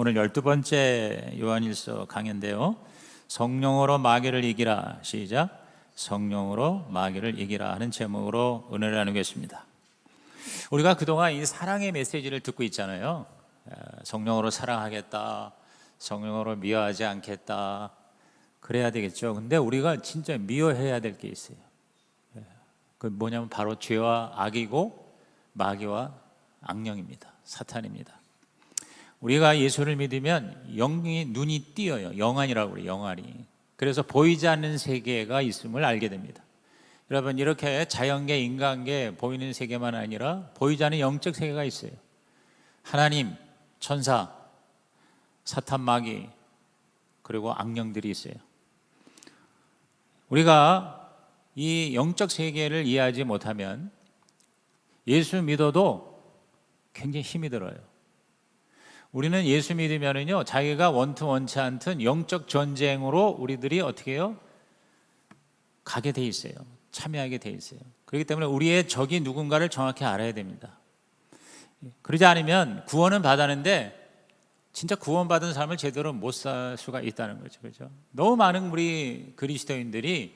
오늘 12번째 요한일서 강해인데요. 성령으로 마귀를 이기라. 시작. 성령으로 마귀를 이기라 하는 제목으로 은혜를 나누겠습니다. 우리가 그동안 이 사랑의 메시지를 듣고 있잖아요. 성령으로 사랑하겠다, 성령으로 미워하지 않겠다, 그래야 되겠죠. 근데 우리가 진짜 미워해야 될 게 있어요. 그 뭐냐면 바로 죄와 악이고 마귀와 악령입니다. 사탄입니다. 우리가 예수를 믿으면 영이 눈이 띄어요. 영안이라고 그래요. 영안이. 그래서 보이지 않는 세계가 있음을 알게 됩니다. 여러분, 이렇게 자연계, 인간계 보이는 세계만 아니라 보이지 않는 영적 세계가 있어요. 하나님, 천사, 사탄, 마귀, 그리고 악령들이 있어요. 우리가 이 영적 세계를 이해하지 못하면 예수 믿어도 굉장히 힘이 들어요. 우리는 예수 믿으면은요, 자기가 원튼 원치 않든 영적 전쟁으로 우리들이 어떻게 해요? 가게 돼 있어요. 참여하게 돼 있어요. 그렇기 때문에 우리의 적이 누군가를 정확히 알아야 됩니다. 그러지 않으면 구원은 받았는데 진짜 구원받은 삶을 제대로 못 살 수가 있다는 거죠. 그렇죠? 너무 많은 우리 그리스도인들이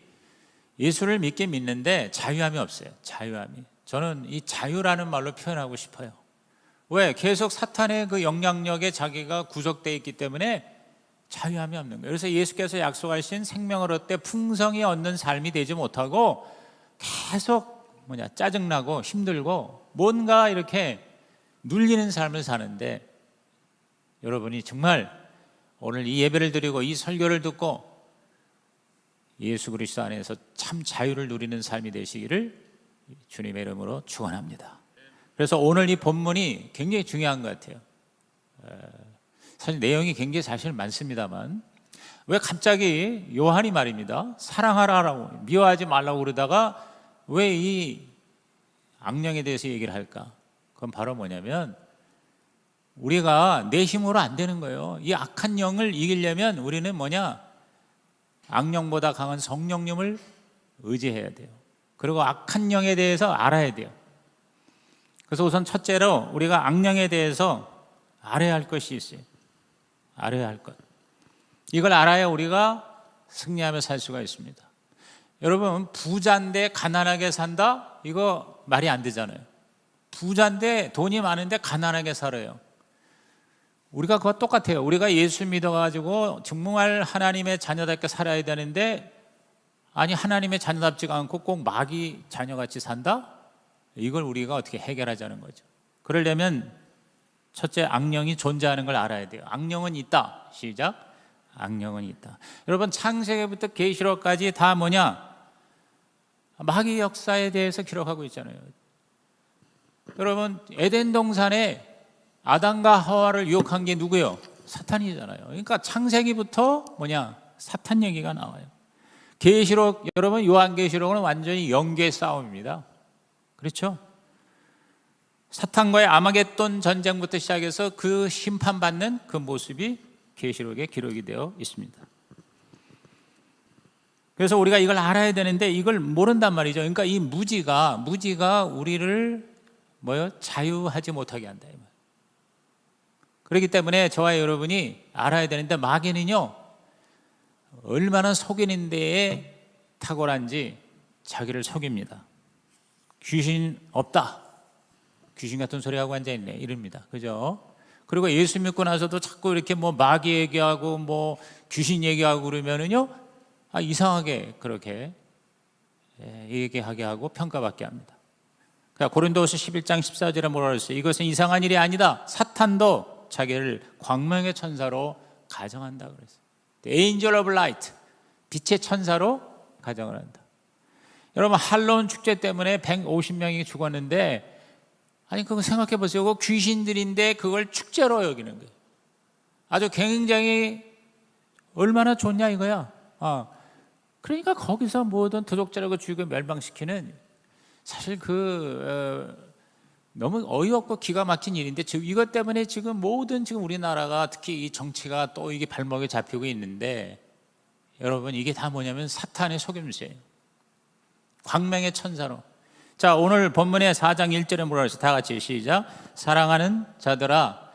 예수를 믿는데 자유함이 없어요. 자유함이. 저는 이 자유라는 말로 표현하고 싶어요. 왜? 계속 사탄의 그 영향력에 자기가 구속되어 있기 때문에 자유함이 없는 거예요. 그래서 예수께서 약속하신 생명을 얻되 풍성히 얻는 삶이 되지 못하고 계속 짜증나고 힘들고 뭔가 이렇게 눌리는 삶을 사는데, 여러분이 정말 오늘 이 예배를 드리고 이 설교를 듣고 예수 그리스도 안에서 참 자유를 누리는 삶이 되시기를 주님의 이름으로 축원합니다. 그래서 오늘 이 본문이 굉장히 중요한 것 같아요. 사실 내용이 굉장히 사실 많습니다만, 왜 갑자기 요한이 말입니다, 사랑하라고, 미워하지 말라고 그러다가 왜 이 악령에 대해서 얘기를 할까? 그건 바로 뭐냐면 우리가 내 힘으로 안 되는 거예요. 이 악한 영을 이기려면 우리는 악령보다 강한 성령님을 의지해야 돼요. 그리고 악한 영에 대해서 알아야 돼요. 그래서 우선 첫째로 우리가 악령에 대해서 알아야 할 것이 있어요. 알아야 할 것. 이걸 알아야 우리가 승리하며 살 수가 있습니다. 여러분, 부자인데 가난하게 산다? 이거 말이 안 되잖아요. 부자인데 돈이 많은데 가난하게 살아요. 우리가 그거 똑같아요. 우리가 예수 믿어가지고 정말 하나님의 자녀답게 살아야 되는데, 아니 하나님의 자녀답지가 않고 꼭 마귀 자녀같이 산다? 이걸 우리가 어떻게 해결하자는 거죠. 그러려면 첫째, 악령이 존재하는 걸 알아야 돼요. 악령은 있다. 시작. 악령은 있다. 여러분, 창세기부터 계시록까지 다 마귀 역사에 대해서 기록하고 있잖아요. 여러분, 에덴 동산에 아담과 하와를 유혹한 게 누구예요? 사탄이잖아요. 그러니까 창세기부터 사탄 얘기가 나와요. 계시록, 여러분, 요한계시록은 완전히 영계 싸움입니다. 그렇죠? 사탄과의 아마겟돈 전쟁부터 시작해서 그 심판받는 그 모습이 계시록에 기록이 되어 있습니다. 그래서 우리가 이걸 알아야 되는데 이걸 모른단 말이죠. 그러니까 이 무지가 우리를 자유하지 못하게 한다. 그렇기 때문에 저와 여러분이 알아야 되는데, 마귀는요 얼마나 속이는 데에 탁월한지 자기를 속입니다. 귀신 없다, 귀신 같은 소리 하고 앉아있네, 이럽니다. 그죠? 그리고 예수 믿고 나서도 자꾸 이렇게 마귀 얘기하고 귀신 얘기하고 그러면은요, 이상하게 그렇게 얘기하게 하고 평가받게 합니다. 그러니까 고린도후서 11장 14절에 뭐라 그랬어요? 이것은 이상한 일이 아니다. 사탄도 자기를 광명의 천사로 가정한다 그랬어요. The angel of light, 빛의 천사로 가정을 한다. 여러분, 할로윈 축제 때문에 150명이 죽었는데, 그거 생각해 보세요. 그거 귀신들인데 그걸 축제로 여기는 거예요. 아주 굉장히 얼마나 좋냐 이거야. 그러니까 거기서 모든 도적자라고 죽이고 멸망시키는, 사실 너무 어이없고 기가 막힌 일인데, 이것 때문에 지금 모든 우리나라가, 특히 이 정치가 또 이게 발목에 잡히고 있는데, 여러분, 이게 다 뭐냐면 사탄의 속임수예요. 광명의 천사로. 자, 오늘 본문의 4장 1절에 뭐라 그랬어요? 다 같이 시작. 사랑하는 자들아,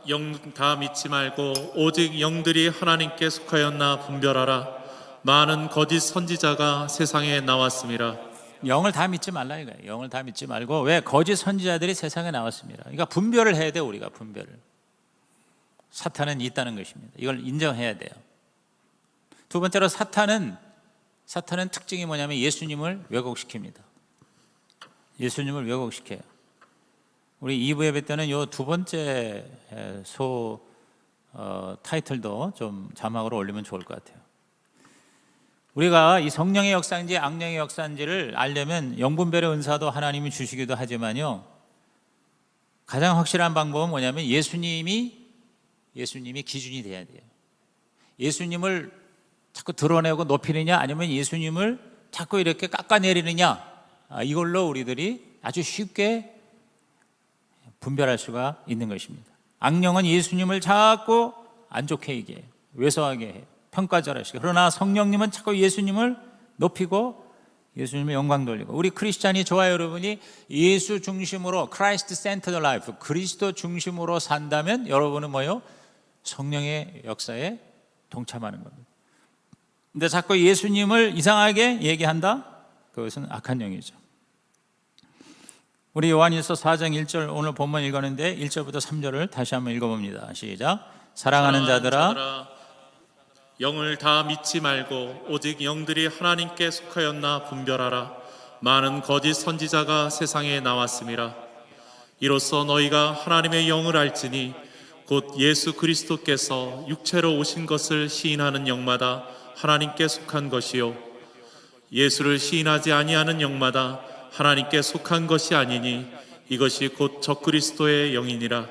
영 다 믿지 말고 오직 영들이 하나님께 속하였나 분별하라. 많은 거짓 선지자가 세상에 나왔습니다. 영을 다 믿지 말라 이거예요. 영을 다 믿지 말고 왜 거짓 선지자들이 세상에 나왔습니다. 그러니까 분별을 해야 돼. 우리가 분별을. 사탄은 있다는 것입니다. 이걸 인정해야 돼요. 두 번째로 사탄은 특징이 뭐냐면 예수님을 왜곡시킵니다. 예수님을 왜곡시켜요. 우리 2부 예배 때는 이 두 번째 타이틀도 좀 자막으로 올리면 좋을 것 같아요. 우리가 이 성령의 역사인지 악령의 역사인지를 알려면 영분별의 은사도 하나님이 주시기도 하지만요, 가장 확실한 방법은 뭐냐면 예수님이 기준이 돼야 돼요. 예수님을 자꾸 드러내고 높이느냐 아니면 예수님을 자꾸 이렇게 깎아내리느냐, 이걸로 우리들이 아주 쉽게 분별할 수가 있는 것입니다. 악령은 예수님을 자꾸 안 좋게 얘기해요. 왜소하게 해요. 평가절하시고. 그러나 성령님은 자꾸 예수님을 높이고 예수님의 영광 돌리고. 우리 크리스찬이 좋아요. 여러분이 예수 중심으로 Christ centered life, 그리스도 중심으로 산다면 여러분은 뭐예요? 성령의 역사에 동참하는 겁니다. 근데 자꾸 예수님을 이상하게 얘기한다? 그것은 악한 영이죠. 우리 요한일서 4장 1절 오늘 본문 읽었는데 1절부터 3절을 다시 한번 읽어봅니다. 시작. 사랑하는 자들아, 영을 다 믿지 말고 오직 영들이 하나님께 속하였나 분별하라. 많은 거짓 선지자가 세상에 나왔음이라. 이로써 너희가 하나님의 영을 알지니 곧 예수 그리스도께서 육체로 오신 것을 시인하는 영마다 하나님께 속한 것이요 예수를 시인하지 아니하는 영마다 하나님께 속한 것이 아니니 이것이 곧 적그리스도의 영이니라.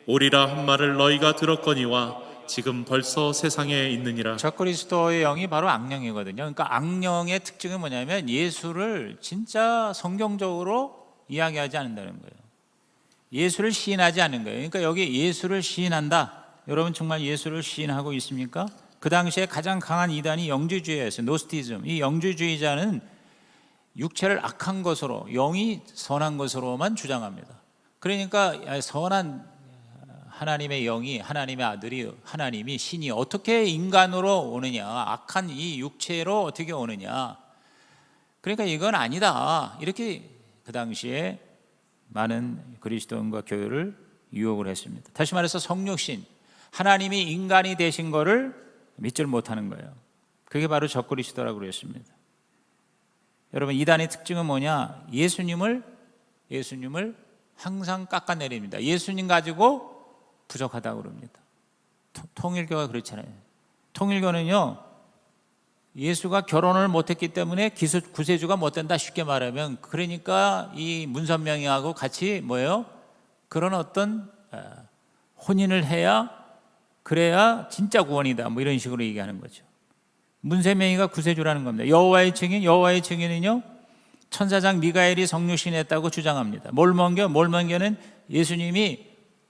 오리라 한 말을 너희가 들었거니와 지금 벌써 세상에 있느니라. 적그리스도의 영이 바로 악령이거든요. 그러니까 악령의 특징은 뭐냐면 예수를 진짜 성경적으로 이야기하지 않는다는 거예요. 예수를 시인하지 않는 거예요. 그러니까 여기 예수를 시인한다. 여러분 정말 예수를 시인하고 있습니까? 그 당시에 가장 강한 이단이 영주주의였어요. 노스티즘. 이 영주주의자는 육체를 악한 것으로, 영이 선한 것으로만 주장합니다. 그러니까 선한 하나님의 영이, 하나님의 아들이, 하나님이, 신이 어떻게 인간으로 오느냐, 악한 이 육체로 어떻게 오느냐, 그러니까 이건 아니다, 이렇게 그 당시에 많은 그리스도인과 교회를 유혹을 했습니다. 다시 말해서 성육신, 하나님이 인간이 되신 것을 믿지 못하는 거예요. 그게 바로 적그리스도라고 그랬습니다. 여러분, 이단의 특징은 뭐냐? 예수님을 항상 깎아내립니다. 예수님 가지고 부족하다고 그럽니다. 통일교가 그렇잖아요. 통일교는요, 예수가 결혼을 못했기 때문에 구세주가 못 된다, 쉽게 말하면. 그러니까 이 문선명이하고 같이 뭐예요? 그런 어떤 혼인을 해야, 그래야 진짜 구원이다, 뭐 이런 식으로 얘기하는 거죠. 문세명이가 구세주라는 겁니다. 여호와의 증인은요, 천사장 미가엘이 성육신했다고 주장합니다. 몰몬교는 예수님이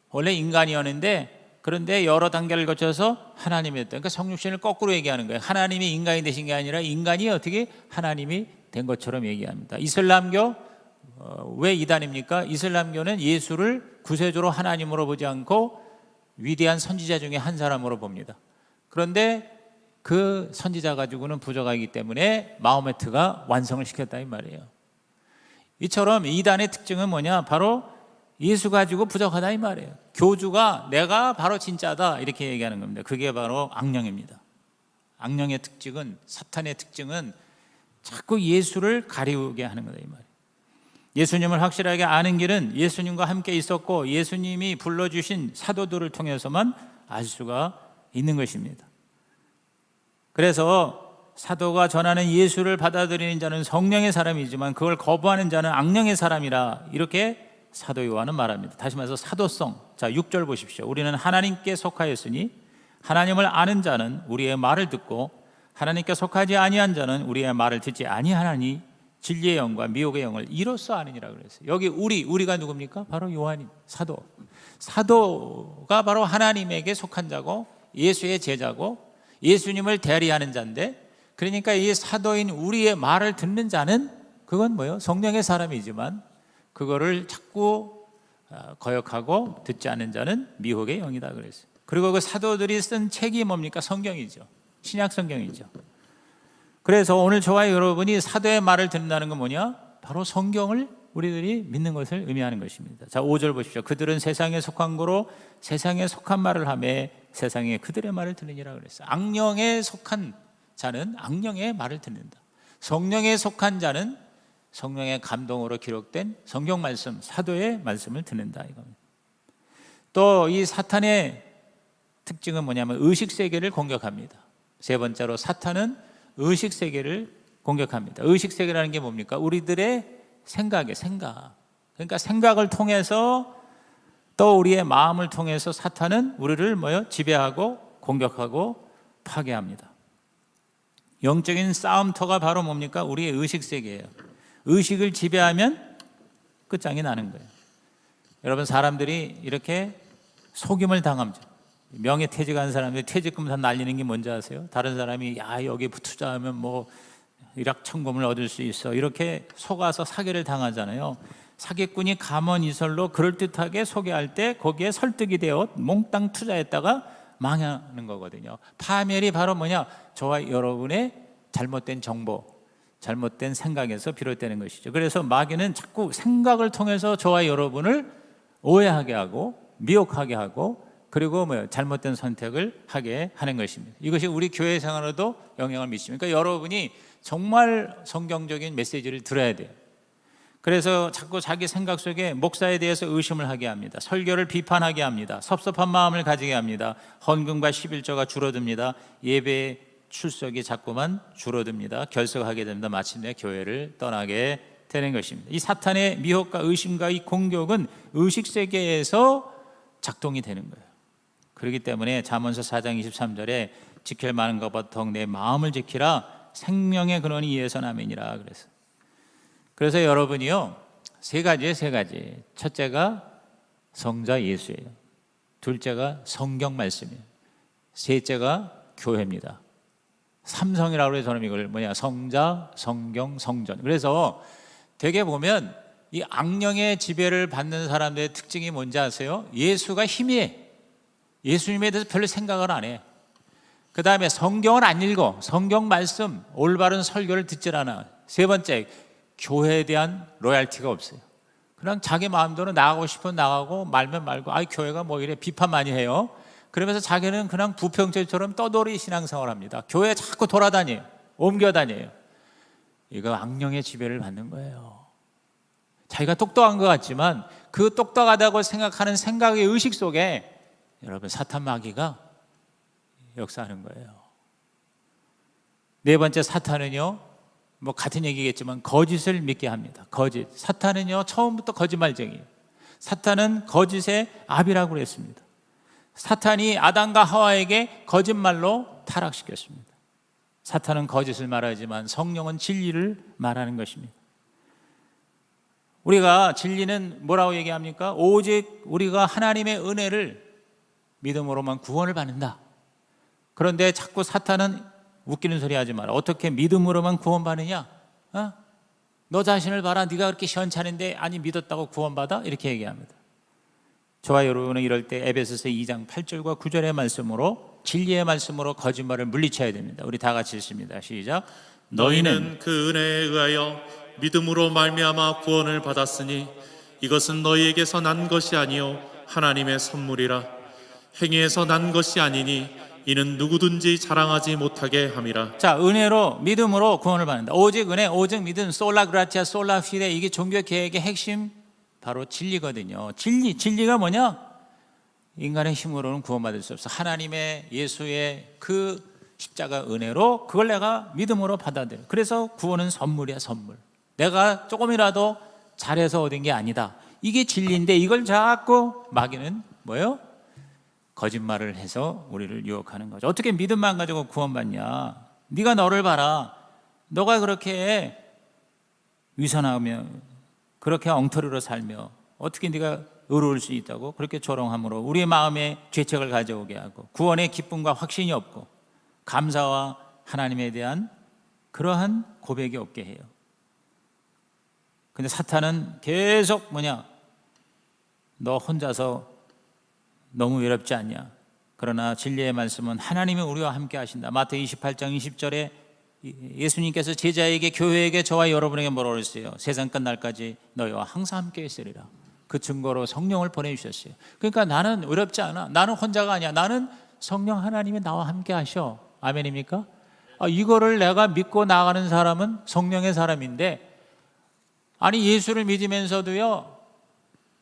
원래 인간이었는데 그런데 여러 단계를 거쳐서 하나님이 됐다. 그러니까 성육신을 거꾸로 얘기하는 거예요. 하나님이 인간이 되신 게 아니라 인간이 어떻게 하나님이 된 것처럼 얘기합니다. 이슬람교, 왜 이단입니까? 이슬람교는 예수를 구세주로 하나님으로 보지 않고 위대한 선지자 중에 한 사람으로 봅니다. 그런데 그 선지자 가지고는 부족하기 때문에 마호메트가 완성을 시켰다 이 말이에요. 이처럼 이단의 특징은 뭐냐? 바로 예수 가지고 부족하다 이 말이에요. 교주가 내가 바로 진짜다 이렇게 얘기하는 겁니다. 그게 바로 악령입니다. 악령의 특징은, 사탄의 특징은 자꾸 예수를 가리우게 하는 거다 이 말이에요. 예수님을 확실하게 아는 길은 예수님과 함께 있었고 예수님이 불러주신 사도들을 통해서만 알 수가 있는 것입니다. 그래서 사도가 전하는 예수를 받아들이는 자는 성령의 사람이지만 그걸 거부하는 자는 악령의 사람이라, 이렇게 사도 요한은 말합니다. 다시 말해서 사도성. 자, 6절 보십시오. 우리는 하나님께 속하였으니 하나님을 아는 자는 우리의 말을 듣고 하나님께 속하지 아니한 자는 우리의 말을 듣지 아니하나니 진리의 영과 미혹의 영을 이로써 아느니라 그랬어요. 여기 우리가 누굽니까? 바로 요한이 사도. 사도가 바로 하나님에게 속한 자고 예수의 제자고 예수님을 대리하는 자인데, 그러니까 이 사도인 우리의 말을 듣는 자는 그건 뭐예요? 성령의 사람이지만 그거를 자꾸 거역하고 듣지 않는 자는 미혹의 영이다 그랬어요. 그리고 그 사도들이 쓴 책이 뭡니까? 성경이죠. 신약 성경이죠. 그래서 오늘 저와 여러분이 사도의 말을 듣는다는 건 뭐냐? 바로 성경을 우리들이 믿는 것을 의미하는 것입니다. 자, 5절 보십시오. 그들은 세상에 속한 거로 세상에 속한 말을 하며 세상에 그들의 말을 들으니라 그랬어요. 악령에 속한 자는 악령의 말을 듣는다. 성령에 속한 자는 성령의 감동으로 기록된 성경 말씀, 사도의 말씀을 듣는다 이겁니다. 또 이 사탄의 특징은 뭐냐면 의식 세계를 공격합니다. 세 번째로 사탄은 의식 세계를 공격합니다. 의식 세계라는 게 뭡니까? 우리들의 생각. 그러니까 생각을 통해서 또 우리의 마음을 통해서 사탄은 우리를 지배하고 공격하고 파괴합니다. 영적인 싸움터가 바로 뭡니까? 우리의 의식 세계예요. 의식을 지배하면 끝장이 나는 거예요. 여러분, 사람들이 이렇게 속임을 당합니다. 명예퇴직한 사람들이 퇴직금 다 날리는 게 뭔지 아세요? 다른 사람이 야 여기 투자하면 일확천금을 얻을 수 있어 이렇게 속아서 사기를 당하잖아요. 사기꾼이 감언이설로 그럴듯하게 소개할 때 거기에 설득이 되어 몽땅 투자했다가 망하는 거거든요. 파멸이 바로 저와 여러분의 잘못된 정보, 잘못된 생각에서 비롯되는 것이죠. 그래서 마귀는 자꾸 생각을 통해서 저와 여러분을 오해하게 하고 미혹하게 하고 그리고 잘못된 선택을 하게 하는 것입니다. 이것이 우리 교회 생활에도 영향을 미칩니다. 그러니까 여러분이 정말 성경적인 메시지를 들어야 돼요. 그래서 자꾸 자기 생각 속에 목사에 대해서 의심을 하게 합니다. 설교를 비판하게 합니다. 섭섭한 마음을 가지게 합니다. 헌금과 11조가 줄어듭니다. 예배의 출석이 자꾸만 줄어듭니다. 결석하게 됩니다. 마침내 교회를 떠나게 되는 것입니다. 이 사탄의 미혹과 의심과 이 공격은 의식세계에서 작동이 되는 거예요. 그렇기 때문에 잠언서 4장 23절에 지킬 만한 것보다 더욱 내 마음을 지키라 생명의 근원이 이에서 나면이라 그래서. 그래서 여러분이요 세 가지. 첫째가 성자 예수예요. 둘째가 성경 말씀이에요. 셋째가 교회입니다. 삼성이라고 해서 저는 이걸 성자, 성경, 성전. 그래서 되게 보면 이 악령의 지배를 받는 사람들의 특징이 뭔지 아세요? 예수가 힘이에요. 예수님에 대해서 별로 생각을 안 해. 그 다음에 성경을 안 읽어. 성경 말씀, 올바른 설교를 듣질 않아. 세 번째, 교회에 대한 로얄티가 없어요. 그냥 자기 마음대로 나가고 싶으면 나가고 말면 말고 교회가 이래 비판 많이 해요. 그러면서 자기는 그냥 부평제처럼 떠돌이 신앙생활을 합니다. 교회에 자꾸 돌아다녀요. 옮겨 다녀요. 이거 악령의 지배를 받는 거예요. 자기가 똑똑한 것 같지만 그 똑똑하다고 생각하는 생각의 의식 속에 여러분 사탄 마귀가 역사하는 거예요. 네 번째, 사탄은요 같은 얘기겠지만 거짓을 믿게 합니다. 거짓. 사탄은요 처음부터 거짓말쟁이에요. 사탄은 거짓의 아비라고 그랬습니다. 사탄이 아담과 하와에게 거짓말로 타락시켰습니다. 사탄은 거짓을 말하지만 성령은 진리를 말하는 것입니다. 우리가 진리는 뭐라고 얘기합니까? 오직 우리가 하나님의 은혜를 믿음으로만 구원을 받는다. 그런데 자꾸 사탄은 웃기는 소리 하지 마라. 어떻게 믿음으로만 구원받느냐? 너 자신을 봐라. 네가 그렇게 시원찮은데 아니 믿었다고 구원받아? 이렇게 얘기합니다. 저와 여러분은 이럴 때 에베소서 2장 8절과 9절의 말씀으로 진리의 말씀으로 거짓말을 물리쳐야 됩니다. 우리 다 같이 읽습니다. 시작. 너희는 그 은혜에 의하여 믿음으로 말미암아 구원을 받았으니 이것은 너희에게서 난 것이 아니요 하나님의 선물이라. 행위에서 난 것이 아니니 이는 누구든지 자랑하지 못하게 함이라. 자, 은혜로 믿음으로 구원을 받는다. 오직 은혜, 오직 믿음, 솔라 그라티아, 솔라 피데. 이게 종교 개혁의 핵심 바로 진리거든요. 진리가 뭐냐? 인간의 힘으로는 구원받을 수 없어. 하나님의 예수의 그 십자가 은혜로 그걸 내가 믿음으로 받아들여. 그래서 구원은 선물이야, 선물. 내가 조금이라도 잘해서 얻은 게 아니다. 이게 진리인데 이걸 자꾸 마귀는 뭐예요? 거짓말을 해서 우리를 유혹하는 거죠. 어떻게 믿음만 가지고 구원받냐? 네가 너를 봐라. 너가 그렇게 위선하며 그렇게 엉터리로 살며 어떻게 네가 의로울 수 있다고? 그렇게 조롱함으로 우리의 마음에 죄책을 가져오게 하고 구원의 기쁨과 확신이 없고 감사와 하나님에 대한 그러한 고백이 없게 해요. 근데 사탄은 계속 너 혼자서 너무 외롭지 않냐? 그러나 진리의 말씀은 하나님이 우리와 함께 하신다. 마태복음 28장 20절에 예수님께서 제자에게, 교회에게, 저와 여러분에게 뭐라고 그랬어요? 세상 끝날까지 너희와 항상 함께 있으리라. 그 증거로 성령을 보내주셨어요. 그러니까 나는 외롭지 않아. 나는 혼자가 아니야. 나는 성령 하나님이 나와 함께 하셔. 아멘입니까? 이거를 내가 믿고 나가는 사람은 성령의 사람인데, 아니 예수를 믿으면서도요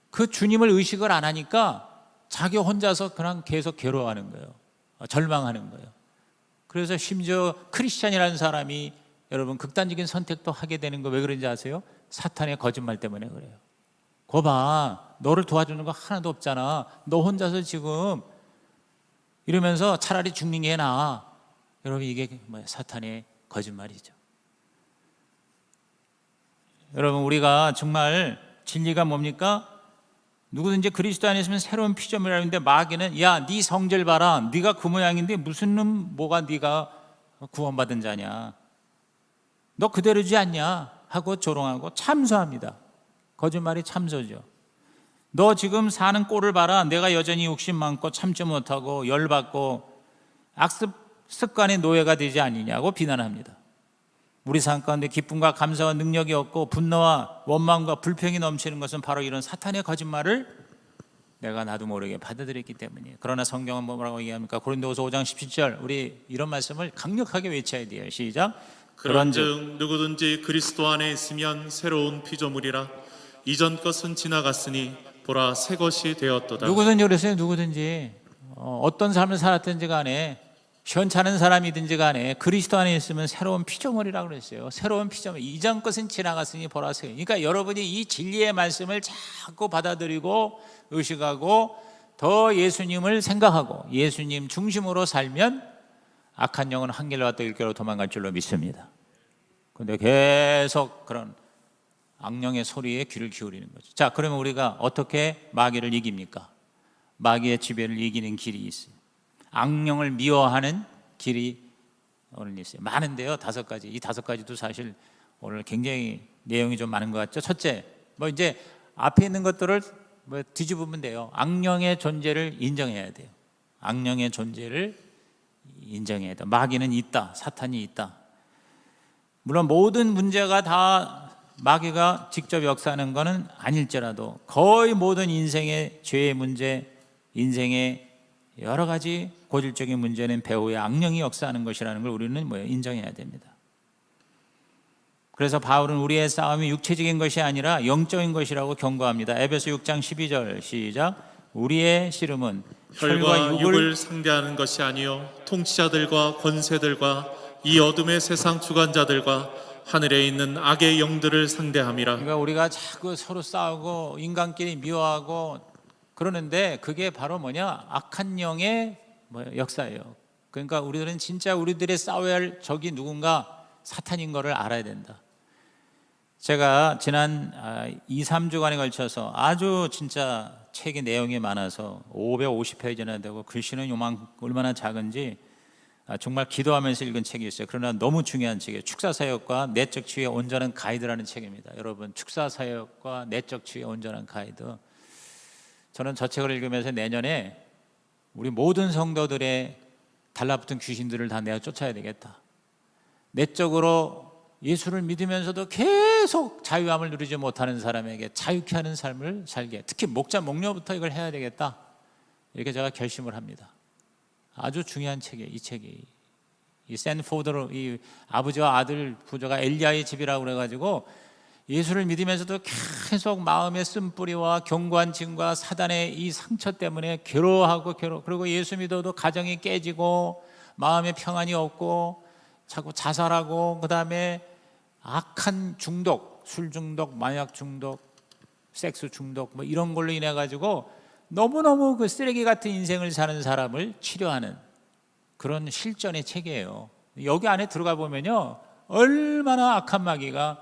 그 주님을 의식을 안 하니까 자기 혼자서 그냥 계속 괴로워하는 거예요. 절망하는 거예요. 그래서 심지어 크리스찬이라는 사람이 여러분 극단적인 선택도 하게 되는 거 왜 그런지 아세요? 사탄의 거짓말 때문에 그래요. 거 봐, 너를 도와주는 거 하나도 없잖아. 너 혼자서 지금 이러면서 차라리 죽는 게 나아. 여러분 이게 뭐야? 사탄의 거짓말이죠. 여러분 우리가 정말 진리가 뭡니까? 누구든지 그리스도 안에 있으면 새로운 피조물이라 하는데, 마귀는 야, 네 성질 봐라. 네가 그 모양인데 무슨 놈 뭐가 네가 구원받은 자냐? 너 그대로지 않냐? 하고 조롱하고 참소합니다. 거짓말이 참소죠. 너 지금 사는 꼴을 봐라. 내가 여전히 욕심 많고 참지 못하고 열받고 악습 습관의 노예가 되지 않느냐고 비난합니다. 우리 삶 가운데 기쁨과 감사와 능력이 없고 분노와 원망과 불평이 넘치는 것은 바로 이런 사탄의 거짓말을 내가 나도 모르게 받아들였기 때문이에요. 그러나 성경은 뭐라고 얘기합니까? 고린도후서 5장 17절, 우리 이런 말씀을 강력하게 외쳐야 돼요. 시작. 그런즉 누구든지 그리스도 안에 있으면 새로운 피조물이라. 이전 것은 지나갔으니 보라 새 것이 되었도다. 누구든지 그랬어요. 누구든지 어떤 삶을 살았든지 간에, 시원찮은 사람이든지 간에 그리스도 안에 있으면 새로운 피조물이라고 그랬어요. 새로운 피조물. 이전 것은 지나갔으니 보라 새. 그러니까 여러분이 이 진리의 말씀을 자꾸 받아들이고 의식하고 더 예수님을 생각하고 예수님 중심으로 살면 악한 영은 한 길로 왔다 일길로 도망갈 줄로 믿습니다. 그런데 계속 그런 악령의 소리에 귀를 기울이는 거죠. 자, 그러면 우리가 어떻게 마귀를 이깁니까? 마귀의 지배를 이기는 길이 있어요. 악령을 미워하는 길이 오늘 있어요. 많은데요, 5가지. 이 5가지도 사실 오늘 굉장히 내용이 좀 많은 것 같죠. 첫째, 이제 앞에 있는 것들을 뒤집으면 돼요. 악령의 존재를 인정해야 돼요. 악령의 존재를 인정해야 돼요. 마귀는 있다, 사탄이 있다. 물론 모든 문제가 다 마귀가 직접 역사하는 것은 아닐지라도 거의 모든 인생의 죄의 문제, 인생의 여러 가지 고질적인 문제는 배후에 악령이 역사하는 것이라는 걸 우리는 인정해야 됩니다. 그래서 바울은 우리의 싸움이 육체적인 것이 아니라 영적인 것이라고 경고합니다. 에베소 6장 12절 시작. 우리의 씨름은 혈과 육을 상대하는 것이 아니요 통치자들과 권세들과 이 어둠의 세상 주관자들과 하늘에 있는 악의 영들을 상대함이라. 그러니까 우리가 자꾸 서로 싸우고 인간끼리 미워하고 그러는데 그게 바로 악한 영의 역사예요. 그러니까 우리들은 진짜 우리들의 싸워야 할 적이 누군가 사탄인 것을 알아야 된다. 제가 지난 2-3주간에 걸쳐서 아주 진짜 책의 내용이 많아서 550페이지나 되고 글씨는 얼마나 작은지 정말 기도하면서 읽은 책이 있어요. 그러나 너무 중요한 책이에요. 축사사역과 내적 치유의 온전한 가이드라는 책입니다. 여러분, 축사사역과 내적 치유의 온전한 가이드. 저는 저 책을 읽으면서 내년에 우리 모든 성도들의 달라붙은 귀신들을 다 내가 쫓아야 되겠다. 내적으로 예수를 믿으면서도 계속 자유함을 누리지 못하는 사람에게 자유케 하는 삶을 살게, 특히 목자 목녀부터 이걸 해야 되겠다, 이렇게 제가 결심을 합니다. 아주 중요한 책이에요. 이 책이 이 샌포드로 이 아버지와 아들 부조가 엘리야의 집이라고 그래가지고 예수를 믿으면서도 계속 마음의 쓴뿌리와 견고한 짐과 사단의 이 상처 때문에 괴로워하고 그리고 예수 믿어도 가정이 깨지고 마음의 평안이 없고 자꾸 자살하고, 그 다음에 악한 중독, 술 중독, 마약 중독, 섹스 중독 이런 걸로 인해 가지고 너무너무 그 쓰레기 같은 인생을 사는 사람을 치료하는 그런 실전의 책이에요. 여기 안에 들어가 보면요, 얼마나 악한 마귀가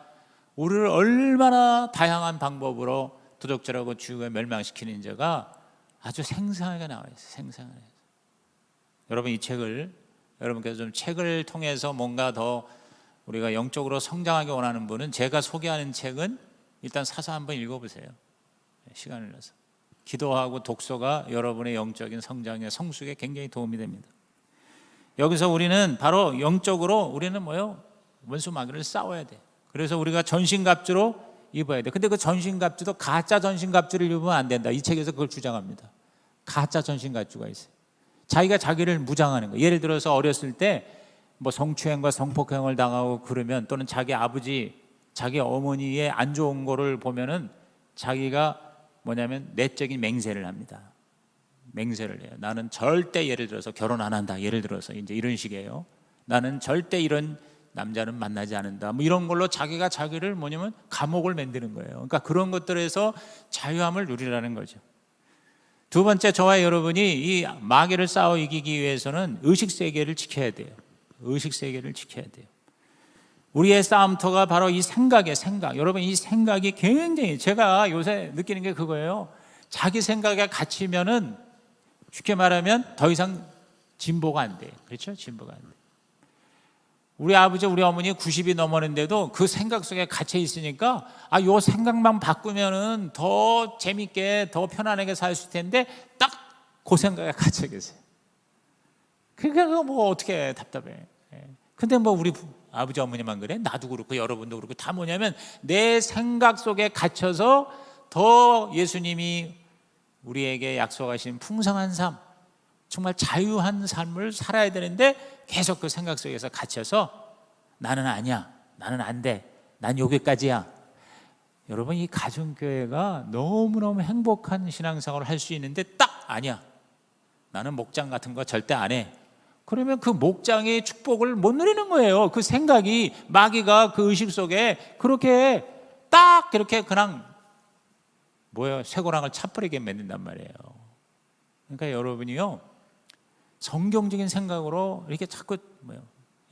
우리를 얼마나 다양한 방법으로 도적질하고 죽여 멸망시키는 자가 아주 생생하게 나와 있어요. 생생하게. 여러분, 이 책을 여러분께서 좀 책을 통해서 뭔가 더 우리가 영적으로 성장하기 원하는 분은 제가 소개하는 책은 일단 사서 한번 읽어보세요. 시간을 내서. 기도하고 독서가 여러분의 영적인 성장에 성숙에 굉장히 도움이 됩니다. 여기서 우리는 바로 영적으로 우리는 원수 마귀를 싸워야 돼. 그래서 우리가 전신갑주로 입어야 돼. 근데 그 전신갑주도 가짜 전신갑주를 입으면 안 된다. 이 책에서 그걸 주장합니다. 가짜 전신갑주가 있어요. 자기가 자기를 무장하는 거. 예를 들어서 어렸을 때 성추행과 성폭행을 당하고 그러면, 또는 자기 아버지, 자기 어머니의 안 좋은 거를 보면은 자기가 내적인 맹세를 합니다. 맹세를 해요. 나는 절대, 예를 들어서 결혼 안 한다. 예를 들어서 이제 이런 식이에요. 나는 절대 이런 남자는 만나지 않는다. 이런 걸로 자기가 자기를 감옥을 만드는 거예요. 그러니까 그런 것들에서 자유함을 누리라는 거죠. 두 번째, 저와 여러분이 이 마귀를 싸워 이기기 위해서는 의식 세계를 지켜야 돼요. 의식 세계를 지켜야 돼요. 우리의 싸움터가 바로 이 생각. 여러분, 이 생각이 굉장히, 제가 요새 느끼는 게 그거예요. 자기 생각에 갇히면은 쉽게 말하면 더 이상 진보가 안 돼요. 그렇죠? 진보가 안 돼요. 우리 아버지, 우리 어머니 90이 넘었는데도 그 생각 속에 갇혀 있으니까 요 생각만 바꾸면은 더 재밌게, 더 편안하게 살 수 있을 텐데 딱 그 생각에 갇혀 계세요. 그러니까 어떻게 답답해. 근데 우리 아버지 어머니만 그래? 나도 그렇고 여러분도 그렇고 다 뭐냐면 내 생각 속에 갇혀서 더 예수님이 우리에게 약속하신 풍성한 삶, 정말 자유한 삶을 살아야 되는데 계속 그 생각 속에서 갇혀서 나는 아니야, 나는 안 돼, 난 여기까지야. 여러분, 이 가정교회가 너무너무 행복한 신앙생활을 할 수 있는데 딱 아니야, 나는 목장 같은 거 절대 안 해. 그러면 그 목장의 축복을 못 누리는 거예요. 그 생각이, 마귀가 그 의식 속에 그렇게 딱 그렇게 그냥 쇠고랑을 차버리게 만든단 말이에요. 그러니까 여러분이요, 성경적인 생각으로 이렇게 자꾸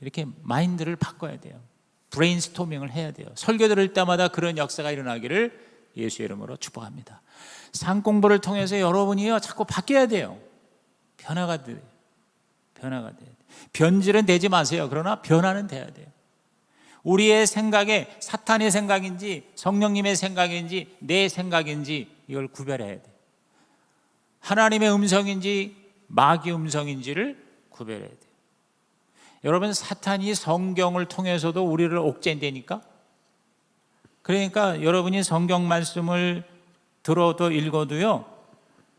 이렇게 마인드를 바꿔야 돼요. 브레인스토밍을 해야 돼요. 설교 들을 때마다 그런 역사가 일어나기를 예수의 이름으로 축복합니다. 상 공부를 통해서 여러분이요, 자꾸 바뀌어야 돼요. 변화가 돼요. 변질은 되지 마세요. 그러나 변화는 돼야 돼요. 우리의 생각에 사탄의 생각인지 성령님의 생각인지 내 생각인지 이걸 구별해야 돼요. 하나님의 음성인지 마귀 음성인지를 구별해야 돼요. 여러분, 사탄이 성경을 통해서도 우리를 옥죄한다니까. 그러니까 여러분이 성경 말씀을 들어도 읽어도요,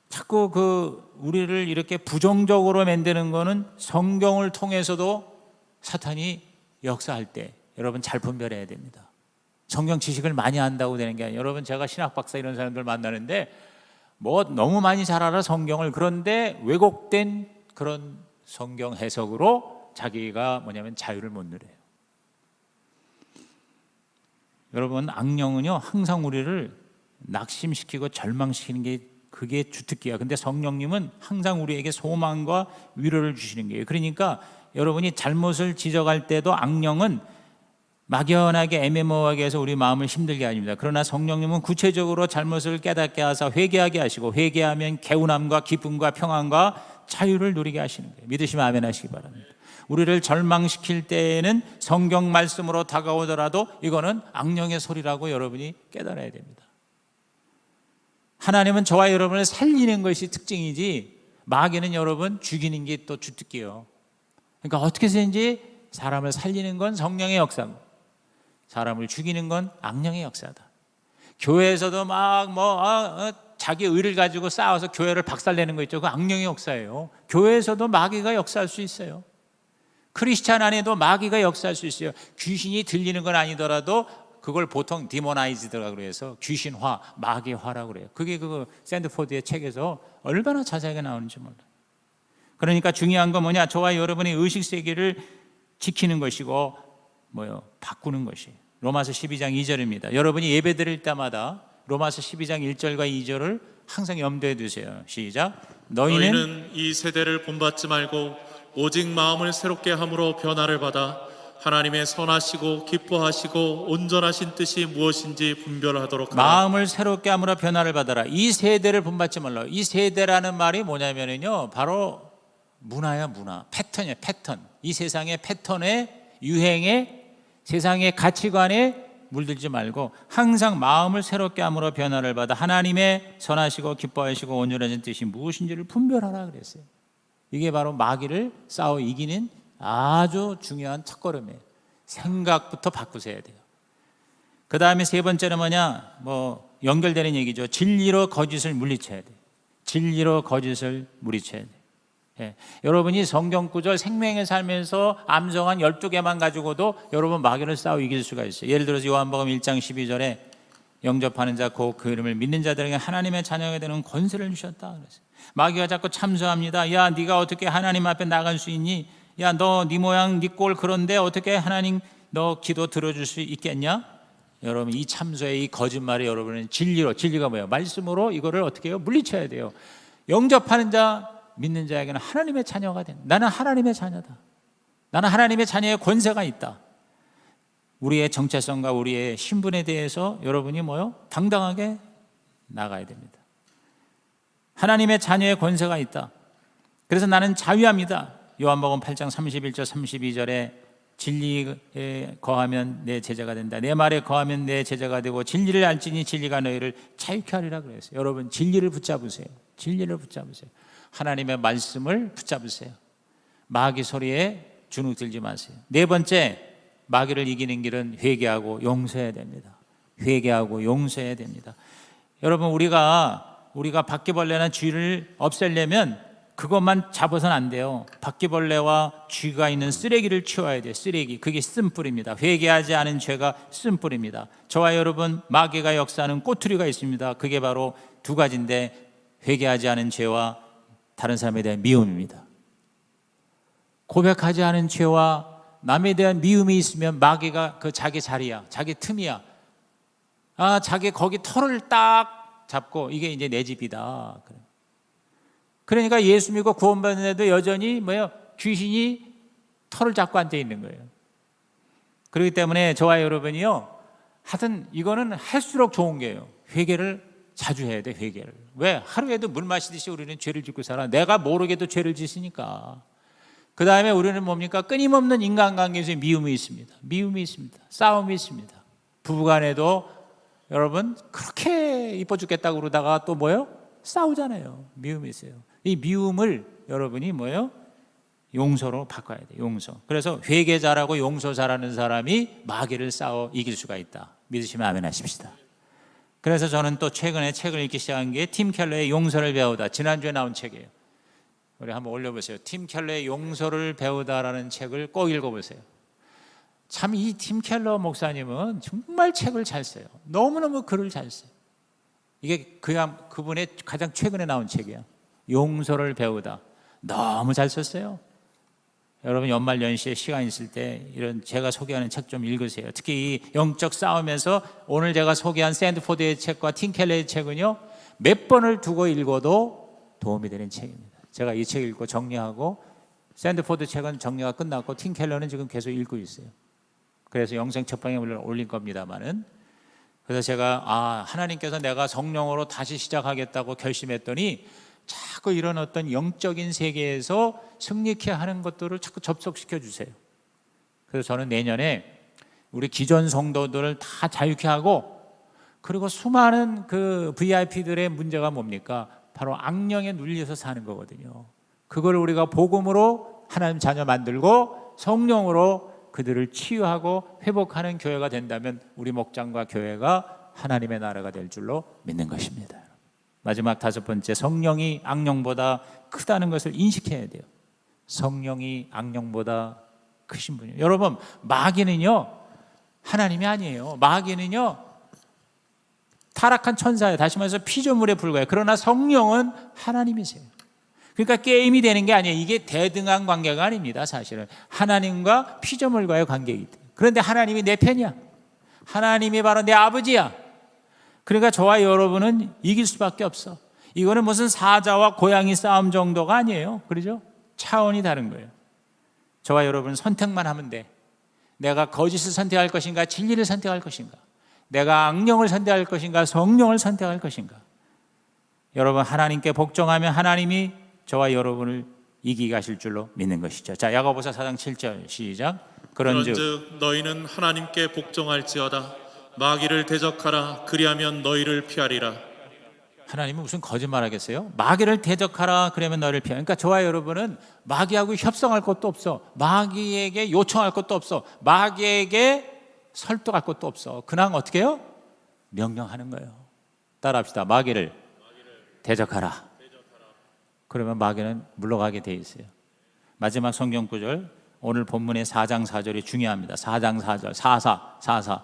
자꾸 우리를 이렇게 부정적으로 만드는 거는 성경을 통해서도 사탄이 역사할 때 여러분 잘 분별해야 됩니다. 성경 지식을 많이 안다고 되는 게 아니에요. 여러분, 제가 신학 박사 이런 사람들 만나는데 너무 많이 잘 알아 성경을. 그런데 왜곡된 그런 성경 해석으로 자기가 자유를 못 누려요. 여러분, 악령은요 항상 우리를 낙심시키고 절망시키는 게 그게 주특기야. 근데 성령님은 항상 우리에게 소망과 위로를 주시는 거예요. 그러니까 여러분이 잘못을 지적할 때도 악령은 막연하게 애매모호하게 해서 우리 마음을 힘들게 합니다. 그러나 성령님은 구체적으로 잘못을 깨닫게 하사 회개하게 하시고, 회개하면 개운함과 기쁨과 평안과 자유를 누리게 하시는 거예요. 믿으시면 아멘 하시기 바랍니다. 우리를 절망시킬 때에는 성경 말씀으로 다가오더라도 이거는 악령의 소리라고 여러분이 깨달아야 됩니다. 하나님은 저와 여러분을 살리는 것이 특징이지, 마귀는 여러분 죽이는 게 또 주특기예요. 그러니까 어떻게 해서든지 사람을 살리는 건 성령의 역사고, 사람을 죽이는 건 악령의 역사다. 교회에서도 자기 의를 가지고 싸워서 교회를 박살내는 거 있죠. 그 악령의 역사예요. 교회에서도 마귀가 역사할 수 있어요. 크리스찬 안에도 마귀가 역사할 수 있어요. 귀신이 들리는 건 아니더라도 그걸 보통 디모나이즈드라고 해서 귀신화, 마귀화라고 그래요. 그게 샌드포드의 책에서 얼마나 자세하게 나오는지 몰라요. 그러니까 중요한 건 뭐냐? 저와 여러분의 의식 세계를 지키는 것이고 바꾸는 것이에요. 로마서 12장 2절입니다. 여러분이 예배 드릴 때마다 로마서 12장 1절과 2절을 항상 염두에 두세요. 시작. 너희는 이 세대를 본받지 말고 오직 마음을 새롭게 함으로 변화를 받아 하나님의 선하시고 기뻐하시고 온전하신 뜻이 무엇인지 분별하도록 하라. 마음을 새롭게 함으로 변화를 받아라. 이 세대를 본받지 말라. 이 세대라는 말이 뭐냐면요, 바로 문화야, 문화. 패턴이야, 패턴. 이 세상의 패턴에, 유행에, 세상의 가치관에 물들지 말고 항상 마음을 새롭게 함으로 변화를 받아 하나님의 선하시고 기뻐하시고 온유하신 뜻이 무엇인지를 분별하라 그랬어요. 이게 바로 마귀를 싸워 이기는 아주 중요한 첫걸음이에요. 생각부터 바꾸셔야 돼요. 그 다음에 세 번째는 뭐냐? 연결되는 얘기죠. 진리로 거짓을 물리쳐야 돼요. 진리로 거짓을 물리쳐야 돼요. 예. 여러분이 성경 구절 생명의 삶에서 암송한 12개만 가지고도 여러분 마귀를 싸워 이길 수가 있어요. 예를 들어서 요한복음 1장 12절에 영접하는 자 곧 그 이름을 믿는 자들에게 하나님의 자녀가 되는 권세를 주셨다 그랬어요. 마귀가 자꾸 참소합니다. 야, 네가 어떻게 하나님 앞에 나갈 수 있니? 야, 너 네 모양 네 꼴 그런데 어떻게 하나님 너 기도 들어줄 수 있겠냐? 여러분, 이 참소의 이 거짓말이 여러분은 진리가 뭐예요? 말씀으로 이거를 어떻게 해요? 물리쳐야 돼요. 영접하는 자, 믿는 자에게는 하나님의 자녀가 된다. 나는 하나님의 자녀다. 나는 하나님의 자녀의 권세가 있다. 우리의 정체성과 우리의 신분에 대해서 여러분이 당당하게 나가야 됩니다. 하나님의 자녀의 권세가 있다. 그래서 나는 자유합니다. 요한복음 8장 31절 32절에 진리에 거하면 내 제자가 된다. 내 말에 거하면 내 제자가 되고 진리를 알지니 진리가 너희를 자유케 하리라 그랬어요. 여러분, 진리를 붙잡으세요. 진리를 붙잡으세요. 하나님의 말씀을 붙잡으세요. 마귀 소리에 주눅들지 마세요. 네 번째, 마귀를 이기는 길은 회개하고 용서해야 됩니다. 회개하고 용서해야 됩니다. 여러분, 우리가 바퀴벌레나 쥐를 없애려면 그것만 잡아서는 안 돼요. 바퀴벌레와 쥐가 있는 쓰레기를 치워야 돼요. 쓰레기, 그게 쓴뿌리입니다. 회개하지 않은 죄가 쓴뿌리입니다. 저와 여러분, 마귀가 역사하는 꼬투리가 있습니다. 그게 바로 두 가지인데, 회개하지 않은 죄와 다른 사람에 대한 미움입니다. 고백하지 않은 죄와 남에 대한 미움이 있으면 마귀가 그 자기 자리야, 자기 틈이야. 자기 거기 털을 딱 잡고 이게 이제 내 집이다. 그러니까 예수 믿고 구원받는데도 여전히 귀신이 털을 잡고 앉아 있는 거예요. 그렇기 때문에 저와 여러분이요, 하여튼 이거는 할수록 좋은 게요. 회개를 자주 해야 돼. 회개를. 왜? 하루에도 물 마시듯이 우리는 죄를 짓고 살아. 내가 모르게도 죄를 짓으니까. 그 다음에 우리는 뭡니까? 끊임없는 인간관계에서 미움이 있습니다. 미움이 있습니다. 싸움이 있습니다. 부부간에도 여러분 그렇게 이뻐 죽겠다고 그러다가 또 싸우잖아요. 미움이 있어요. 이 미움을 여러분이 용서로 바꿔야 돼요. 용서. 그래서 회개자라고 용서 잘하는 사람이 마귀를 싸워 이길 수가 있다. 믿으시면 아멘 하십시다. 그래서 저는 또 최근에 책을 읽기 시작한 게 팀 켈러의 용서를 배우다. 지난주에 나온 책이에요. 우리 한번 올려보세요. 팀 켈러의 용서를 배우다라는 책을 꼭 읽어보세요. 참 이 팀 켈러 목사님은 정말 책을 잘 써요. 너무너무 글을 잘 써요. 이게 그분의 가장 최근에 나온 책이에요. 용서를 배우다. 너무 잘 썼어요. 여러분, 연말 연시에 시간 있을 때 이런 제가 소개하는 책 좀 읽으세요. 특히 이 영적 싸움에서 오늘 제가 소개한 샌드포드의 책과 팀 켈러의 책은요, 몇 번을 두고 읽어도 도움이 되는 책입니다. 제가 이 책 읽고 정리하고, 샌드포드 책은 정리가 끝났고 팀 켈러는 지금 계속 읽고 있어요. 그래서 영생 첫방에 올린 겁니다만은, 그래서 제가 하나님께서 내가 성령으로 다시 시작하겠다고 결심했더니 자꾸 이런 어떤 영적인 세계에서 승리케 하는 것들을 자꾸 접속시켜 주세요. 그래서 저는 내년에 우리 기존 성도들을 다 자유케 하고, 그리고 수많은 그 VIP들의 문제가 뭡니까? 바로 악령에 눌려서 사는 거거든요. 그걸 우리가 복음으로 하나님 자녀 만들고 성령으로 그들을 치유하고 회복하는 교회가 된다면 우리 목장과 교회가 하나님의 나라가 될 줄로 믿는 것입니다. 마지막 다섯 번째, 성령이 악령보다 크다는 것을 인식해야 돼요. 성령이 악령보다 크신 분이에요. 여러분, 마귀는요 하나님이 아니에요. 마귀는요 타락한 천사예요. 다시 말해서 피조물에 불과해요. 그러나 성령은 하나님이세요. 그러니까 게임이 되는 게 아니에요. 이게 대등한 관계가 아닙니다. 사실은 하나님과 피조물과의 관계이기 때문에. 그런데 하나님이 내 편이야. 하나님이 바로 내 아버지야. 그러니까 저와 여러분은 이길 수밖에 없어. 이거는 무슨 사자와 고양이 싸움 정도가 아니에요. 그렇죠? 차원이 다른 거예요. 저와 여러분은 선택만 하면 돼. 내가 거짓을 선택할 것인가, 진리를 선택할 것인가, 내가 악령을 선택할 것인가, 성령을 선택할 것인가. 여러분, 하나님께 복종하면 하나님이 저와 여러분을 이기게 하실 줄로 믿는 것이죠. 자, 야고보서 4장 7절 시작. 그런즉 너희는 하나님께 복종할지어다. 마귀를 대적하라. 그리하면 너희를 피하리라. 하나님은 무슨 거짓말하겠어요? 마귀를 대적하라 그러면 너를 피하. 그러니까 저와 여러분은 마귀하고 협상할 것도 없어. 마귀에게 요청할 것도 없어. 마귀에게 설득할 것도 없어. 그냥 어떻게 해요? 명령하는 거예요. 따라합시다. 마귀를 대적하라. 그러면 마귀는 물러가게 돼 있어요. 마지막 성경 구절, 오늘 본문의 4장 4절이 중요합니다. 4장 4절, 4사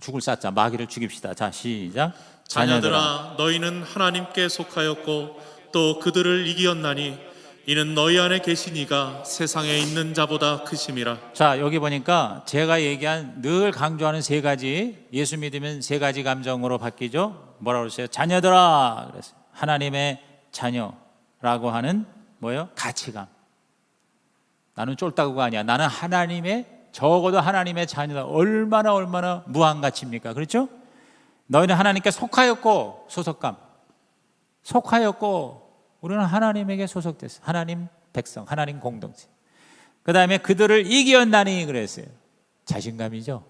죽을 사자 마귀를 죽입시다. 자, 시작. 자녀들아, 너희는 하나님께 속하였고 또 그들을 이기었나니 이는 너희 안에 계신 이가 세상에 있는 자보다 크심이라. 자, 여기 보니까 제가 얘기한 늘 강조하는 세 가지, 예수 믿으면 세 가지 감정으로 바뀌죠. 뭐라고 그랬어요? 자녀들아 그랬어요. 하나님의 자녀라고 하는 뭐예요? 가치감. 나는 쫄따구가 아니야. 나는 하나님의, 적어도 하나님의 자녀다. 얼마나 무한 가치입니까? 그렇죠? 너희는 하나님께 속하였고, 소속감. 속하였고, 우리는 하나님에게 소속됐어. 하나님 백성, 하나님 공동체. 그 다음에 그들을 이기었나니 그랬어요. 자신감이죠.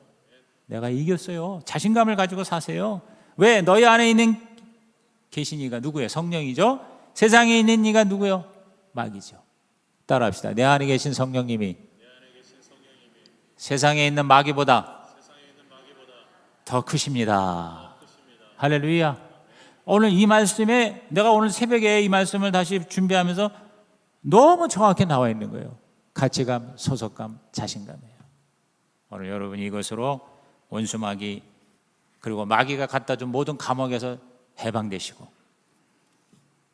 내가 이겼어요. 자신감을 가지고 사세요. 왜? 너희 안에 있는 계신 이가 누구예요? 성령이죠. 세상에 있는 이가 누구예요? 마귀죠. 따라합시다. 내 안에 계신 성령님이 세상에 있는 마귀보다 더 크십니다. 할렐루야. 오늘 이 말씀에, 내가 오늘 새벽에 이 말씀을 다시 준비하면서 너무 정확히 나와 있는 거예요. 가치감, 소속감, 자신감이에요. 오늘 여러분이 이것으로 원수 마귀, 그리고 마귀가 갖다 준 모든 감옥에서 해방되시고,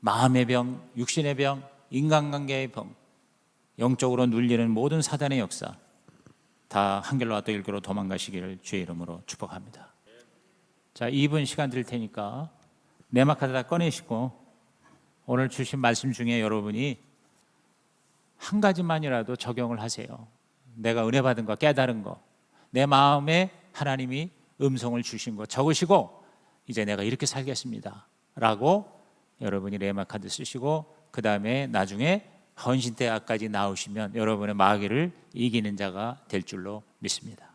마음의 병, 육신의 병, 인간관계의 병, 영적으로 눌리는 모든 사단의 역사 다 한결로와 또 일교로 도망가시기를 주의 이름으로 축복합니다. 자, 2분 시간 드릴 테니까 내막 카드 다 꺼내시고 오늘 주신 말씀 중에 여러분이 한 가지만이라도 적용을 하세요. 내가 은혜 받은 거, 깨달은 거, 내 마음에 하나님이 음성을 주신 거 적으시고, 이제 내가 이렇게 살겠습니다 라고 여러분이 레마 카드 쓰시고, 그 다음에 나중에 헌신대학까지 나오시면 여러분의 마귀를 이기는 자가 될 줄로 믿습니다.